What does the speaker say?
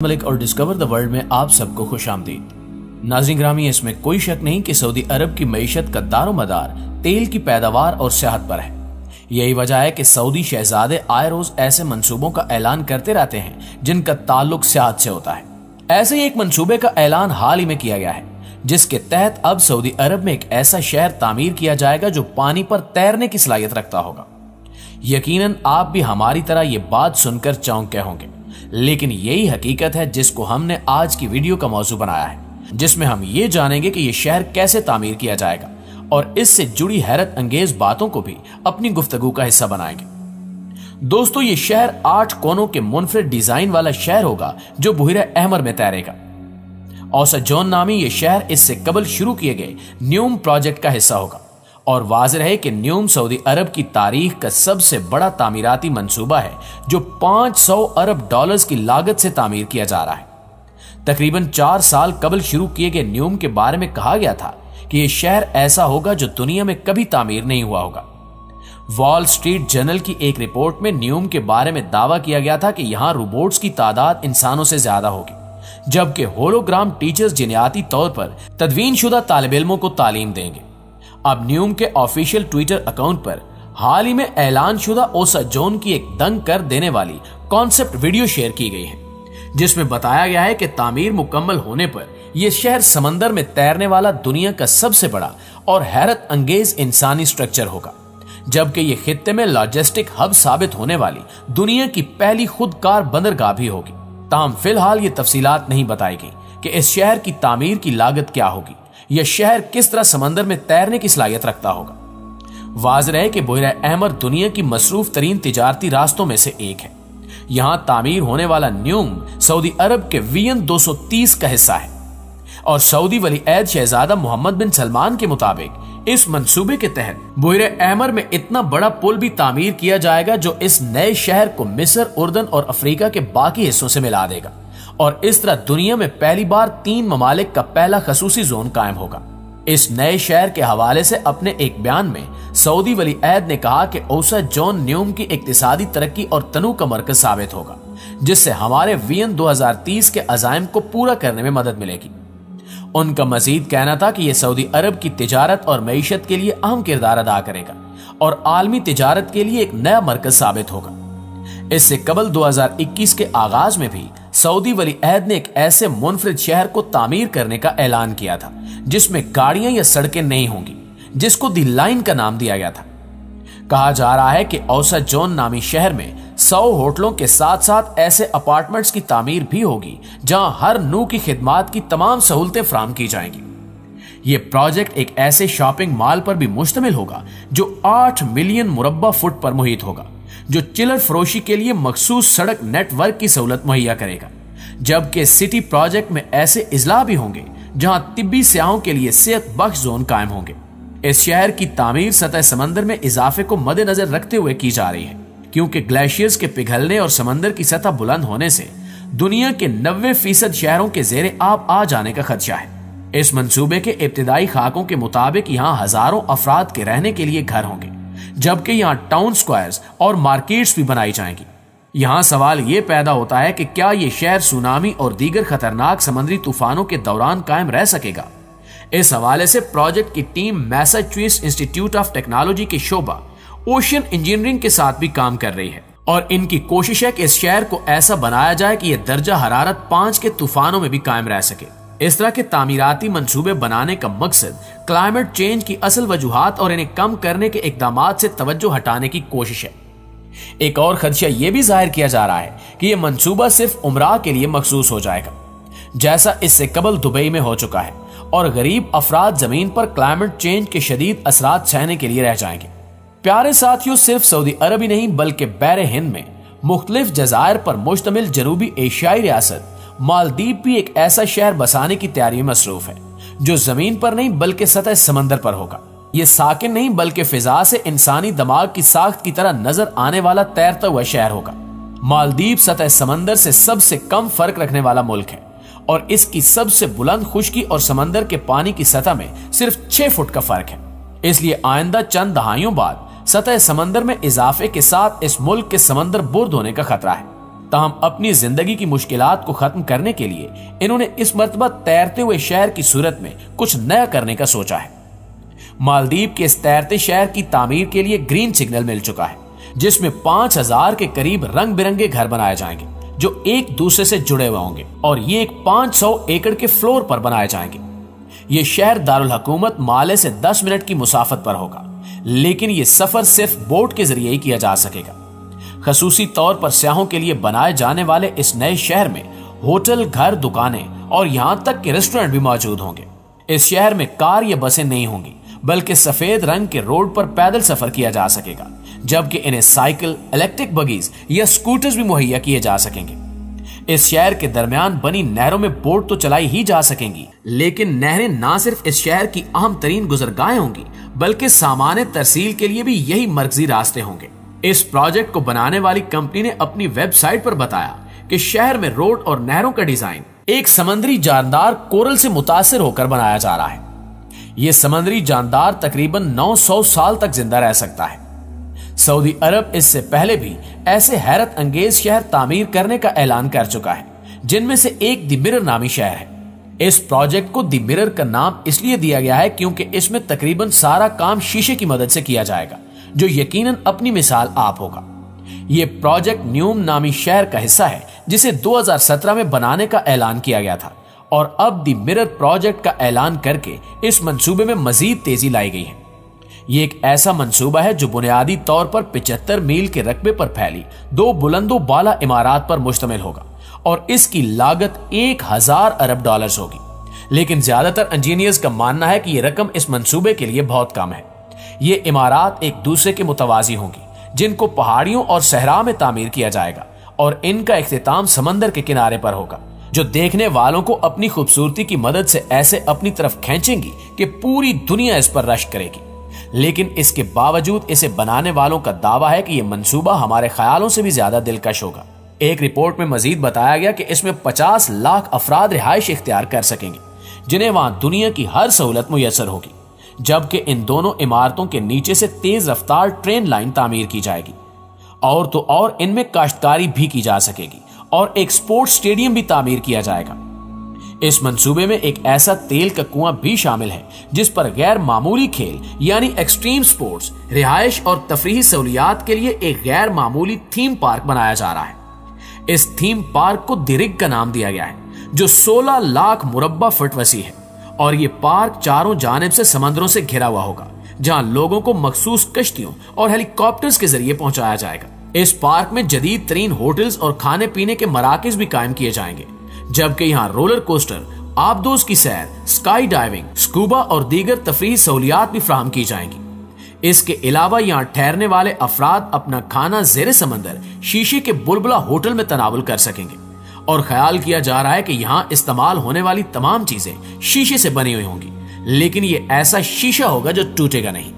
मलिक और discover the world में आप सबको खुशामदीद। नाज़रीन ग्रामी, इसमें कोई शक नहीं कि सऊदी अरब की मईशत का दारोमदार तेल की पैदावार और सेहत पर है। यही वजह है कि सऊदी शहजादे आए रोज ऐसे मंसूबों का ऐलान करते रहते हैं जिनका ताल्लुक सेहत से होता है। ऐसे ही एक मंसूबे का ऐलान हाल ही में किया गया है, जिसके तहत अब सऊदी अरब में एक ऐसा शहर तामीर किया जाएगा जो पानी पर तैरने की सलाहियत रखता होगा। यकीनन आप भी हमारी तरह ये बात सुनकर चौंक गए होंगे, लेकिन यही हकीकत है जिसको हमने आज की वीडियो का मौजू बनाया है, जिसमें हम ये जानेंगे कि यह शहर कैसे तामीर किया जाएगा और इससे जुड़ी हैरत अंगेज बातों को भी अपनी गुफ्तगू का हिस्सा बनाएंगे। दोस्तों, ये शहर 8 कोनों के मुनफरिद डिजाइन वाला शहर होगा जो बुहिरा अहमर में तैरेगा। औसा जोन नामी ये शहर इससे कबल शुरू किए गए न्यूम प्रोजेक्ट का हिस्सा होगा और वाज़ेह है कि न्यूम सऊदी अरब की तारीख का सबसे बड़ा तामीराती मंसूबा है जो 500 अरब डॉलर्स की लागत से तामीर किया जा रहा है। तकरीबन 4 साल कबल शुरू किए गए न्यूम के बारे में कहा गया था कि यह शहर ऐसा होगा जो दुनिया में कभी तामीर नहीं हुआ होगा। वॉल स्ट्रीट जर्नल की एक रिपोर्ट में न्यूम के बारे में दावा किया गया था कि यहां रोबोट्स की तादाद इंसानों से ज्यादा होगी, जबकि होलोग्राम टीचर्स जिन्याती तौर पर तदवीनशुदा तालिब इल्मों को तालीम देंगे। अब न्यूम के ऑफिशियल ट्विटर अकाउंट पर हाल ही में ऐलान शुदा ओसा जोन की एक दंग कर देने वाली कॉन्सेप्ट वीडियो शेयर की गई है, जिसमें बताया गया है कि तामीर मुकम्मल होने पर यह शहर समंदर में तैरने वाला दुनिया का सबसे बड़ा और हैरत अंगेज इंसानी स्ट्रक्चर होगा, जबकि यह खित्ते में लॉजिस्टिक हब साबित होने वाली दुनिया की पहली खुदकार बंदरगाह भी होगी। ताहम फिलहाल ये तफसीलात नहीं बताई गई कि इस शहर की तामीर की लागत क्या होगी, यह शहर किस तरह समंदर में तैरने की सलाहियत रखता होगा। वाज़ेह है कि बुहिरा अहमर दुनिया की मसरूफ तरीन तिजारती रास्तों में से एक है। यहां तामीर होने वाला न्यूम सऊदी अरब के विजन 230 का हिस्सा है और सऊदी वली अहद शहजादा मोहम्मद बिन सलमान के मुताबिक इस मंसूबे के तहत बुहिरा अहमर में इतना बड़ा पुल भी तामीर किया जाएगा जो इस नए शहर को मिस्र, उर्दन और अफ्रीका के बाकी हिस्सों से मिला देगा और इस तरह दुनिया में पहली बार 3 ममालिक का पहला खसूसी जोन कायम होगा। इस नए शहर के हवाले से अपने एक बयान में सऊदी वली अहद ने कहा कि ओसा जोन न्यूम की इक्तिसादी तरक्की और तनु का मरकज साबित होगा, जिससे हमारे विजन 2030 के अज़ाइम को पूरा करने में मदद मिलेगी। उनका मजीद कहना था कि यह सऊदी अरब की तिजारत और मईशत के लिए अहम किरदार अदा करेगा और आलमी तिजारत के लिए एक नया मरकज साबित होगा। इससे कबल 2021 के आगाज में भी सऊदी वली अहद ने एक ऐसे मुनफरिद शहर को तामीर करने का ऐलान किया था जिसमें गाड़ियां या सड़कें नहीं होंगी, जिसको दी लाइन का नाम दिया गया था। कहा जा रहा है कि औसा जोन नामी शहर में 100 होटलों के साथ साथ ऐसे अपार्टमेंट्स की तामीर भी होगी जहां हर नू की खिदमात की तमाम सहूलतें फराहम की जाएंगी। यह प्रोजेक्ट एक ऐसे शॉपिंग मॉल पर भी मुश्तमिल होगा जो 8 मिलियन मुरब्बा फुट पर मुहित होगा, जो चिलर फरोशी के लिए मखसूस सड़क नेटवर्क की सहूलत मुहैया करेगा, जबकि सिटी प्रोजेक्ट में ऐसे इजला भी होंगे जहां तिब्बी सयाहों के लिए सेहत बख्श जोन कायम होंगे। इस शहर की तामीर सतह समंदर में इजाफे को मद्देनजर रखते हुए की जा रही है, क्योंकि ग्लेशियर्स के पिघलने और समंदर की सतह बुलंद होने से दुनिया के 90% शहरों के जेरे आब आ जाने का खदशा है। इस मंसूबे के इब्तिदाई खाकों के मुताबिक यहाँ हजारों अफराद के रहने के लिए घर होंगे, जबकि यहाँ टाउन स्क्वायर्स और मार्केट्स भी बनाई जाएंगी। यहाँ सवाल ये पैदा होता है कि क्या ये शहर सुनामी और दीगर खतरनाक समुद्री तूफानों के दौरान कायम रह सकेगा। इस हवाले से प्रोजेक्ट की team Massachusetts institute of technology के शोबा ओशियन इंजीनियरिंग के साथ भी काम कर रही है और इनकी कोशिश है कि इस शहर को ऐसा बनाया जाए कि यह दर्जा हरारत 5 के तूफानों में भी कायम रह सके। इस तरह के तामीराती मंसूबे बनाने का मकसद क्लाइमेट चेंज की असल वजूहात और इन्हें कम करने के इकदामात से तवज्जो हटाने की कोशिश है। एक और खदशा यह भी जाहिर किया जा रहा है कि यह मंसूबा सिर्फ उमराह के लिए मखसूस हो जाएगा, जैसा इससे कबल दुबई में हो चुका है, और गरीब अफराद जमीन पर क्लाइमेट चेंज के शदीद असरात सहने के लिए रह जाएंगे। प्यारे साथियों, सिर्फ सऊदी अरब ही नहीं बल्कि बैर हिंद में मुख्तलिफ जज़ायर पर मुश्तमिल जनूबी एशियाई रियासत मालदीव भी एक ऐसा शहर बसाने की तैयारी में मसरूफ है जो जमीन पर नहीं बल्कि सतह समंदर पर होगा। यह साकिन नहीं बल्कि फिजा से इंसानी दिमाग की साख्त की तरह नजर आने वाला तैरता हुआ शहर होगा। मालदीव सतह समंदर से सबसे कम फर्क रखने वाला मुल्क है और इसकी सबसे बुलंद खुश्की और समंदर के पानी की सतह में सिर्फ 6 फुट का फर्क है। इसलिए आइंदा चंद दहाइयों बाद सतह समंदर में इजाफे के साथ इस मुल्क के समंदर बुर्द होने का खतरा है। ताहम अपनी जिंदगी की मुश्किलात को खत्म करने के लिए इन्होंने इस मर्तबा तैरते हुए शहर की सूरत में कुछ नया करने का सोचा है। मालदीव के इस तैरते शहर की तामीर के लिए ग्रीन सिग्नल मिल चुका है, जिसमें 5000 के करीब रंग बिरंगे घर बनाए जाएंगे जो एक दूसरे से जुड़े हुए होंगे और ये एक 500 एकड़ के फ्लोर पर बनाए जाएंगे। ये शहर दारुल हुकूमत माले से 10 मिनट की मुसाफत पर होगा, लेकिन ये सफर सिर्फ बोट के जरिए ही किया जा सकेगा। खसूसी तौर पर सयाहों के लिए बनाए जाने वाले इस नए शहर में होटल, घर, दुकानें और यहां तक के रेस्टोरेंट भी मौजूद होंगे। इस शहर में कार या बसें नहीं होंगी, बल्कि सफेद रंग के रोड पर पैदल सफर किया जा सकेगा, जबकि इन्हें साइकिल, इलेक्ट्रिक बगीज या स्कूटर्स भी मुहैया किए जा सकेंगे। इस शहर के दरमियान बनी नहरों में बोट तो चलाई ही जा सकेंगी, लेकिन नहरें ना सिर्फ इस शहर की अहम तरीन गुजरगाहें होंगी, बल्कि सामान्य तरसील के लिए भी यही मरकजी रास्ते होंगे। इस प्रोजेक्ट को बनाने वाली कंपनी ने अपनी वेबसाइट पर बताया कि शहर में रोड और नहरों का डिजाइन एक समुद्री जानदार कोरल से मुतासिर होकर बनाया जा रहा है। यह समुद्री जानदार तकरीबन 900 साल तक जिंदा रह सकता है। सऊदी अरब इससे पहले भी ऐसे हैरत अंगेज शहर तामीर करने का ऐलान कर चुका है, जिनमें से एक द मिरर नामी शहर है। इस प्रोजेक्ट को द मिरर का नाम इसलिए दिया गया है क्योंकि इसमें तकरीबन सारा काम शीशे की मदद से किया जाएगा, जो यकीनन अपनी मिसाल आप होगा। यह प्रोजेक्ट न्यूम नामी शहर का हिस्सा है, जिसे 2017 में बनाने का ऐलान किया गया था और अब द मिरर प्रोजेक्ट का ऐलान करके इस मंसूबे में मजीद तेजी लाई गई है। यह एक ऐसा मंसूबा है जो बुनियादी तौर पर 75 मील के रकबे पर फैली 2 बुलंदो बाला इमारात पर मुश्तमिल होगा और इसकी लागत 1000 अरब डॉलर्स होगी। लेकिन ज्यादातर इंजीनियर्स का मानना है कि यह रकम इस मंसूबे के लिए बहुत कम है। ये इमारात एक दूसरे के मुतवाजी होंगी, जिनको पहाड़ियों और सहरा में तामीर किया जाएगा और इनका इख्तिताम समंदर के किनारे पर होगा, जो देखने वालों को अपनी खूबसूरती की मदद से ऐसे अपनी तरफ खींचेंगी कि पूरी दुनिया इस पर रश्क करेगी। लेकिन इसके बावजूद इसे बनाने वालों का दावा है कि यह मंसूबा हमारे ख्यालों से भी ज्यादा दिलकश होगा। एक रिपोर्ट में मजीद बताया गया कि इसमें 50 लाख अफराद रिहाइश इख्तियार कर सकेंगे, जिन्हें वहां दुनिया की हर सहूलत मुयसर होगी, जबकि इन दोनों इमारतों के नीचे से तेज रफ्तार ट्रेन लाइन तामीर की जाएगी और तो और इनमें काश्तकारी भी की जा सकेगी और एक स्पोर्ट्स स्टेडियम भी तामीर किया जाएगा। इस मंसूबे में एक ऐसा तेल का कुआं भी शामिल है जिस पर गैर मामूली खेल यानी एक्सट्रीम स्पोर्ट्स, रिहाइश और तफरीही सहूलियात के लिए एक गैर मामूली थीम पार्क बनाया जा रहा है। इस थीम पार्क को द रिग का नाम दिया गया है, जो 16 लाख मुरब्बा फुट वसी है और ये पार्क चारों जानिब से समंदरों से घिरा हुआ होगा, जहां लोगों को मखसूस कश्तियों और हेलीकॉप्टर्स के जरिए पहुंचाया जाएगा। इस पार्क में जदीद तरीन होटल्स और खाने पीने के मराकज भी कायम किए जाएंगे, जबकि यहाँ रोलर कोस्टर, आबदोज की सैर, स्काई डाइविंग, स्कूबा और दीगर तफरीही सहूलियात भी फराहम की जाएंगी। इसके अलावा यहाँ ठहरने वाले अफराद अपना खाना जेर समंदर शीशे के बुलबुला होटल में तनावुल कर सकेंगे और ख्याल किया जा रहा है कि यहाँ इस्तेमाल होने वाली तमाम चीजें शीशे से बनी हुई होंगी, लेकिन ये ऐसा शीशा होगा जो टूटेगा नहीं।